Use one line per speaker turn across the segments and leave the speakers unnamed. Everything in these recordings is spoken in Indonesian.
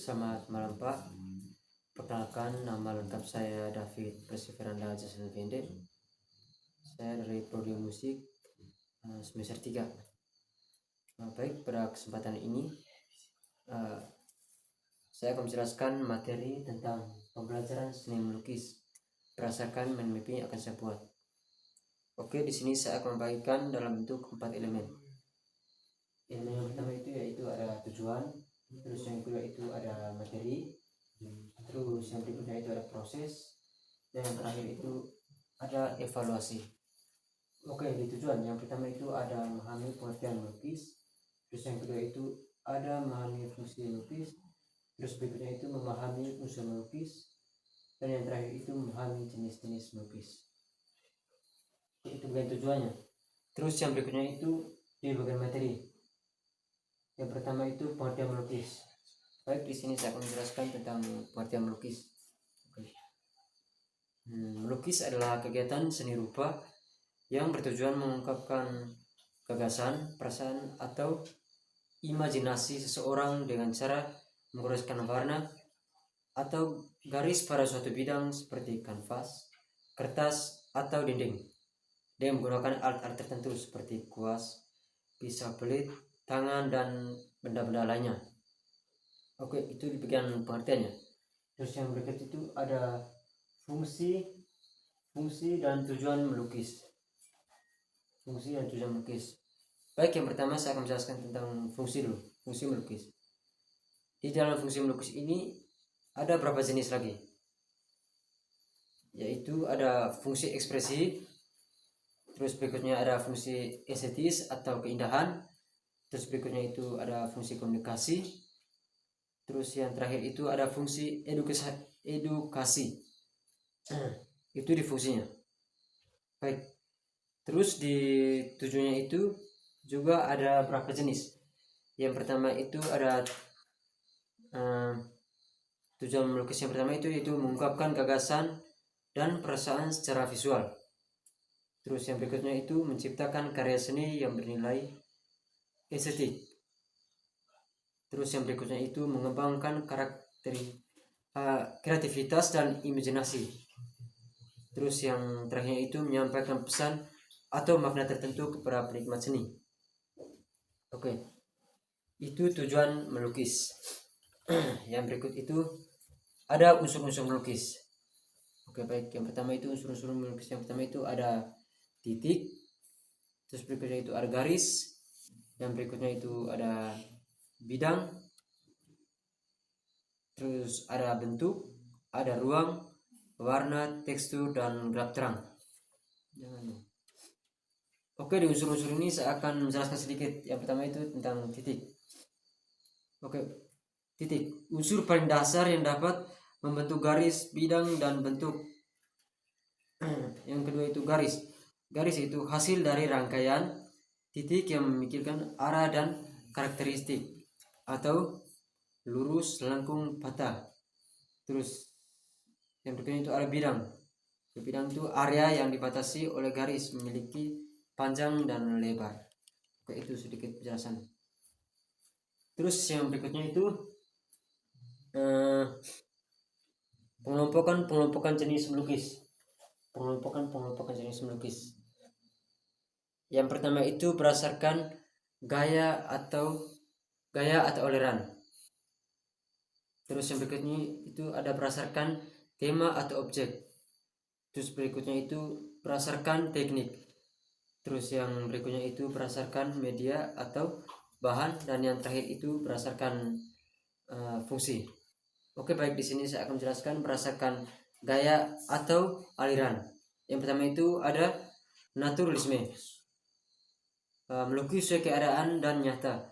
Selamat malam Pak. Perkenalkan, nama lengkap saya David Perseveranda Jason Pendek. Saya dari Prodi Musik semester 3. Baik, pada kesempatan ini saya akan menjelaskan materi tentang pembelajaran seni melukis berdasarkan mind mapping yang akan saya buat. Oke, di sini saya akan membagikan dalam bentuk 4 elemen. Elemen yang pertama itu yaitu ada tujuan, terus yang kedua itu ada materi, terus yang berikutnya itu ada proses, dan yang terakhir itu ada evaluasi. Oke, di tujuan yang pertama itu ada memahami pengertian melukis, terus yang kedua itu ada memahami fungsi melukis, terus berikutnya itu memahami unsur melukis, dan yang terakhir itu memahami jenis-jenis melukis. Itu bagian tujuannya. Terus yang berikutnya itu di bagian materi. Yang pertama itu pengertian melukis. Baik, di sini saya akan menjelaskan tentang pengertian melukis. Melukis adalah kegiatan seni rupa yang bertujuan mengungkapkan gagasan, perasaan, atau imajinasi seseorang dengan cara menggoreskan warna atau garis pada suatu bidang seperti kanvas, kertas, atau dinding dengan menggunakan alat-alat tertentu seperti kuas, pisau pelit, tangan, dan benda-benda lainnya. Oke, itu di bagian pengertiannya. Terus yang berikut itu ada fungsi dan tujuan melukis. Fungsi dan tujuan melukis. Baik, yang pertama saya akan menjelaskan tentang fungsi dulu. Fungsi melukis. Di dalam fungsi melukis ini ada berapa jenis lagi? Yaitu ada fungsi ekspresi, terus berikutnya ada fungsi estetis atau keindahan, terus berikutnya itu ada fungsi komunikasi, terus yang terakhir itu ada fungsi edukasi. Itu di fungsinya. Baik, terus di tujuannya itu juga ada berapa jenis. Yang pertama itu ada tujuan melukis yang pertama itu yaitu mengungkapkan gagasan dan perasaan secara visual. Terus yang berikutnya itu menciptakan karya seni yang bernilai estetik. Terus yang berikutnya itu mengembangkan kreativitas dan imajinasi. Terus yang terakhir itu menyampaikan pesan atau makna tertentu kepada penikmat seni. Oke, itu tujuan melukis. Yang berikut itu ada unsur-unsur melukis. Oke, baik, yang pertama itu unsur-unsur melukis yang pertama itu ada titik, terus berikutnya itu ada garis, yang berikutnya itu ada bidang, terus ada bentuk, ada ruang, warna, tekstur, dan gelap terang. Oke, di unsur-unsur ini saya akan menjelaskan sedikit. Yang pertama itu tentang titik. Oke, titik, unsur paling dasar yang dapat membentuk garis, bidang, dan bentuk. Yang kedua itu garis. Garis itu hasil dari rangkaian titik yang memikirkan arah dan karakteristik, atau lurus, lengkung, patah. Terus yang berikutnya itu ada bidang. Bidang itu area yang dibatasi oleh garis, memiliki panjang dan lebar. Oke, itu sedikit penjelasan. Terus yang berikutnya itu pengelompokan jenis melukis. Pengelompokan jenis melukis. Yang pertama itu berdasarkan gaya atau aliran. Terus yang berikutnya itu ada berdasarkan tema atau objek. Terus berikutnya itu berdasarkan teknik. Terus yang berikutnya itu berdasarkan media atau bahan, dan yang terakhir itu berdasarkan fungsi. Oke, baik, di sini saya akan menjelaskan berdasarkan gaya atau aliran. Yang pertama itu ada naturalisme, melukis sesuai keadaan dan nyata.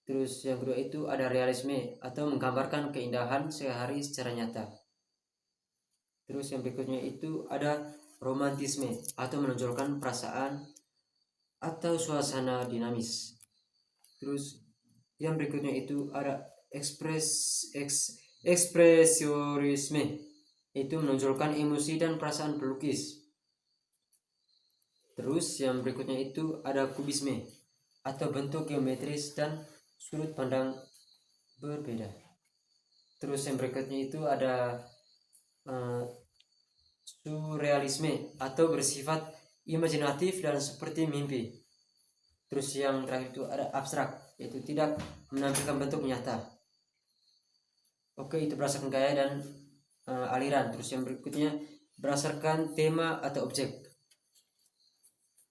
Terus yang kedua itu ada realisme atau menggambarkan keindahan sehari secara nyata. Terus yang berikutnya itu ada romantisme atau menonjolkan perasaan atau suasana dinamis. Terus yang berikutnya itu ada ekspresionisme, itu menonjolkan emosi dan perasaan pelukis. Terus yang berikutnya itu ada kubisme atau bentuk geometris dan sudut pandang berbeda. Terus yang berikutnya itu ada surrealisme atau bersifat imajinatif dan seperti mimpi. Terus yang terakhir itu ada abstrak, yaitu tidak menampilkan bentuk nyata. Oke, itu berdasarkan gaya dan aliran. Terus yang berikutnya berdasarkan tema atau objek.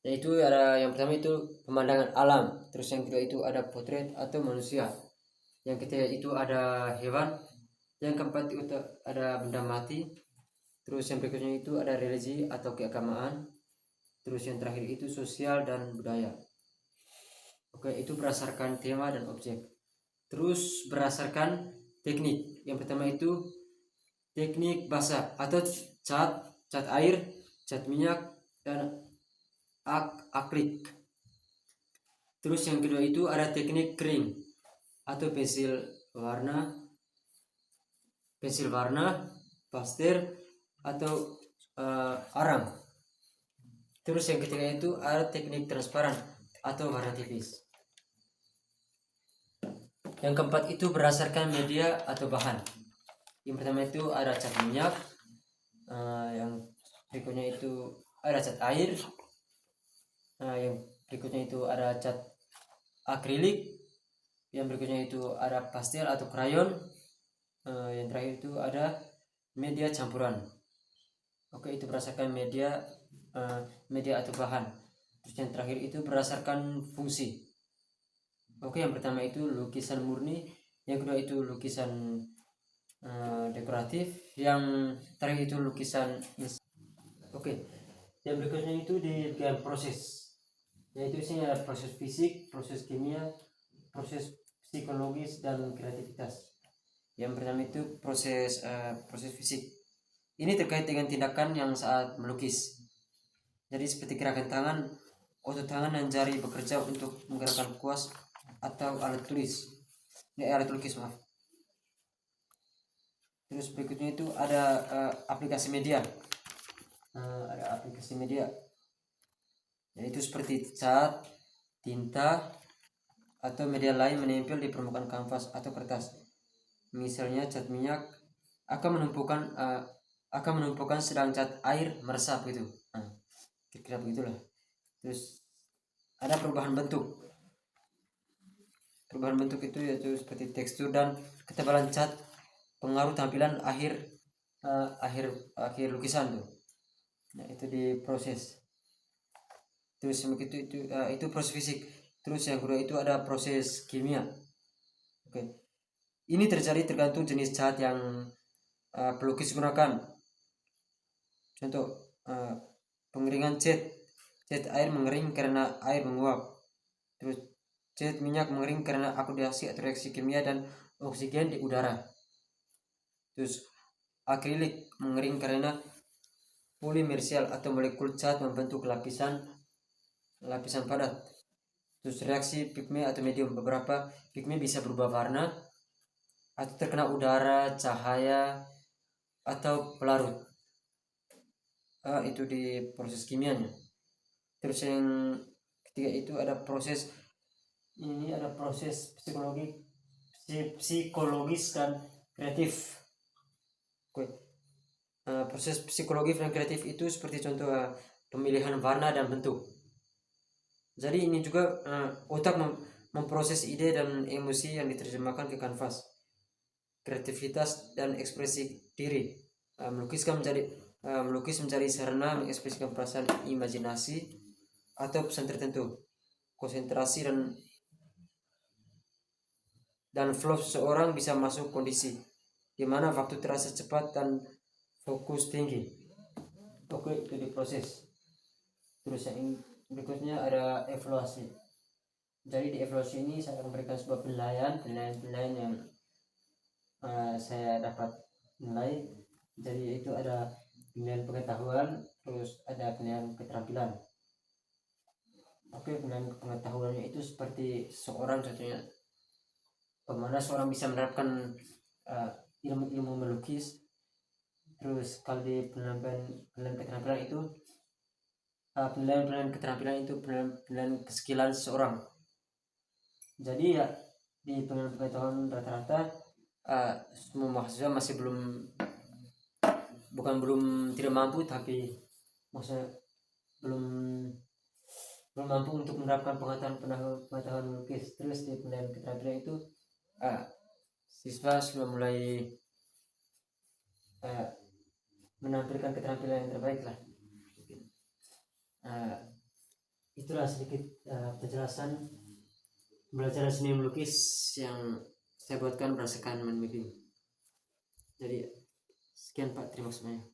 Yaitu ada yang pertama itu pemandangan alam. Terus yang kedua itu ada potret atau manusia. Yang ketiga itu ada hewan. Yang keempat itu ada benda mati. Terus yang berikutnya itu ada religi atau keagamaan. Terus yang terakhir itu sosial dan budaya. Oke, itu berdasarkan tema dan objek. Terus berdasarkan teknik. Yang pertama itu teknik basah atau cat air, cat minyak, dan akrik. Terus yang kedua itu ada teknik kering atau pensil warna, pastel atau arang. Terus yang ketiga itu ada teknik transparan atau warna tipis. Yang keempat itu berdasarkan media atau bahan. Yang pertama itu ada cat minyak, yang berikutnya itu ada cat air, yang berikutnya itu ada cat akrilik, yang berikutnya itu ada pastel atau krayon, yang terakhir itu ada media campuran. Oke, itu berdasarkan media atau bahan. Terus yang terakhir itu berdasarkan fungsi. Oke, yang pertama itu lukisan murni, yang kedua itu lukisan dekoratif, yang terakhir itu lukisan. Oke, yang berikutnya itu di bagian proses, yaitu sini ada proses fisik, proses kimia, proses psikologis, dan kreativitas. Yang pertama itu proses fisik. Ini terkait dengan tindakan yang saat melukis. Jadi seperti gerakan tangan, otot tangan dan jari bekerja untuk menggerakkan kuas atau alat tulis. Ini alat lukis, maaf. Terus berikutnya itu ada aplikasi media. Ada aplikasi media, yaitu seperti cat, tinta, atau media lain menempel di permukaan kanvas atau kertas. Misalnya cat minyak akan menumpukan sedang cat air meresap gitu. Kira-kira begitulah. Terus ada perubahan bentuk. Perubahan bentuk itu yaitu seperti tekstur dan ketebalan cat, pengaruh tampilan akhir lukisan tuh. Nah, itu diproses. Terus begitu itu proses fisik. Terus yang kedua itu ada proses kimia. Oke. Ini terjadi tergantung jenis cat yang pelukis gunakan. Contoh pengeringan cat air mengering karena air menguap. Terus cat minyak mengering karena oksidasi atau reaksi kimia dan oksigen di udara. Terus akrilik mengering karena polimersial atau molekul cat membentuk lapisan padat. Terus reaksi pigme atau medium, beberapa pigme bisa berubah warna atau terkena udara, cahaya, atau pelarut. Itu di proses kimianya. Terus yang ketiga itu ada proses psikologis dan kreatif. Proses psikologis dan kreatif itu seperti contoh pemilihan warna dan bentuk. Jadi ini juga otak memproses ide dan emosi yang diterjemahkan ke kanvas. Kreativitas dan ekspresi diri. Melukis menjadi sarana mengekspresikan perasaan, imajinasi, atau pesan tertentu. Konsentrasi dan flow seseorang bisa masuk kondisi di mana waktu terasa cepat dan fokus tinggi. Oke, itu diproses. Terus yang berikutnya ada evaluasi. Jadi di evaluasi ini saya akan memberikan sebuah penilaian yang saya dapat nilai. Jadi itu ada penilaian pengetahuan, terus ada penilaian keterampilan. Oke, penilaian pengetahuannya itu seperti seorang, contohnya bagaimana seorang bisa menerapkan ilmu melukis. Terus kalau di penilaian keterampilan itu penilaian keterampilan itu penilaian keskilan seseorang. Jadi ya di penilaian pengetahuan rata-rata semua mahasiswa masih belum tidak mampu, tapi maksudnya belum mampu untuk menerapkan pengetahuan melukis. Terus di penilaian keterampilan itu siswa sudah mulai menampilkan keterampilan yang terbaik lah. Itulah sedikit penjelasan pembelajaran seni melukis yang saya buatkan berdasarkan main mapping. Jadi sekian Pak, terima kasih banyak.